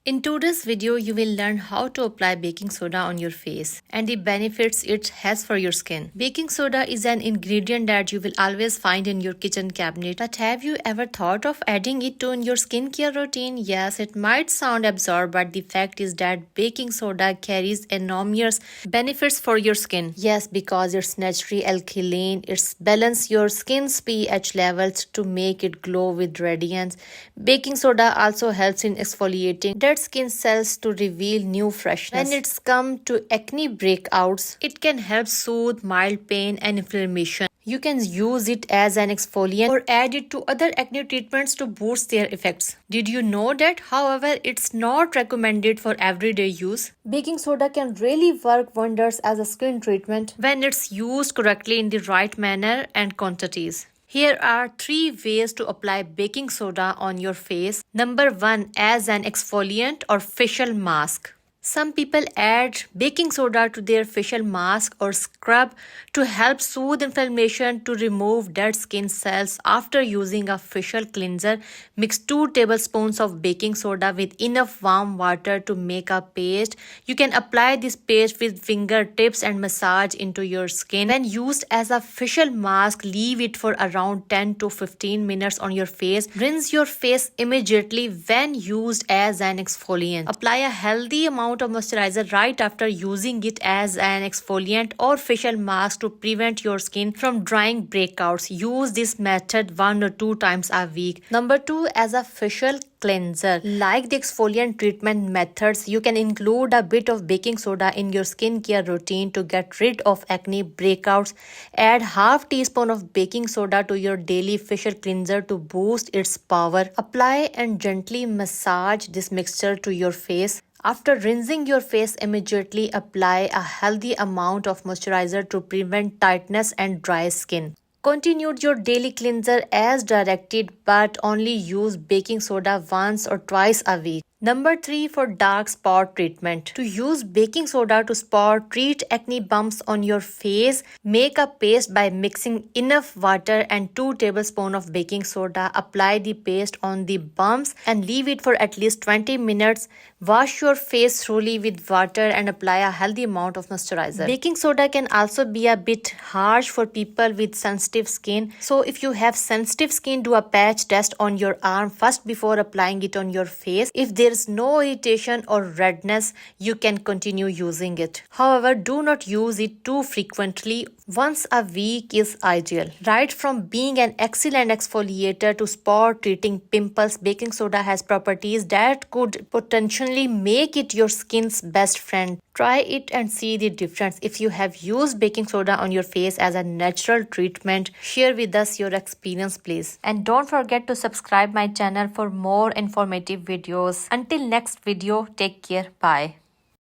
In today's video, you will learn how to apply baking soda on your face and the benefits it has for your skin. Baking soda is an ingredient that you will always find in your kitchen cabinet. But have you ever thought of adding it to your skincare routine? Yes, it might sound absurd, but the fact is that baking soda carries enormous benefits for your skin. Yes, because it's naturally alkaline, it's balance your skin's pH levels to make it glow with radiance. Baking soda also helps in exfoliating skin cells to reveal new freshness. When it's come to acne breakouts, it can help soothe mild pain and inflammation. You can use it as an exfoliant or add it to other acne treatments to boost their effects. Did you know that? However, it's not recommended for everyday use. Baking soda can really work wonders as a skin treatment when it's used correctly in the right manner and quantities. Here are 3 ways to apply baking soda on your face. Number 1, as an exfoliant or facial mask. Some people add baking soda to their facial mask or scrub to help soothe inflammation to remove dead skin cells. After using a facial cleanser, mix 2 tablespoons of baking soda with enough warm water to make a paste. You can apply this paste with fingertips and massage into your skin. When used as a facial mask, leave it for around 10 to 15 minutes on your face. Rinse your face immediately when used as an exfoliant. Apply a healthy amount of moisturizer right after using it as an exfoliant or facial mask to prevent your skin from drying breakouts. Use this method 1 or 2 times a week. Number 2, as a facial cleanser. Like the exfoliant treatment methods, you can include a bit of baking soda in your skincare routine to get rid of acne breakouts. Add half teaspoon of baking soda to your daily facial cleanser to boost its power. Apply and gently massage this mixture to your face. After rinsing your face, immediately apply a healthy amount of moisturizer to prevent tightness and dry skin. Continue your daily cleanser as directed, but only use baking soda once or twice a week. Number 3, for dark spot treatment. To use baking soda to treat acne bumps on your face, make a paste by mixing enough water and 2 tablespoons of baking soda. Apply the paste on the bumps and leave it for at least 20 minutes. Wash your face thoroughly with water and apply a healthy amount of moisturizer. Baking soda can also be a bit harsh for people with sensitive skin. So if you have sensitive skin, do a patch test on your arm first before applying it on your face. If there is no irritation or redness, you can continue using it. However, do not use it too frequently. Once a week is ideal. Right from being an excellent exfoliator to spot treating pimples, baking soda has properties that could potentially make it your skin's best friend. Try it and see the difference. If you have used baking soda on your face as a natural treatment, share with us your experience, please. And don't forget to subscribe my channel for more informative videos. Until next video, take care. Bye.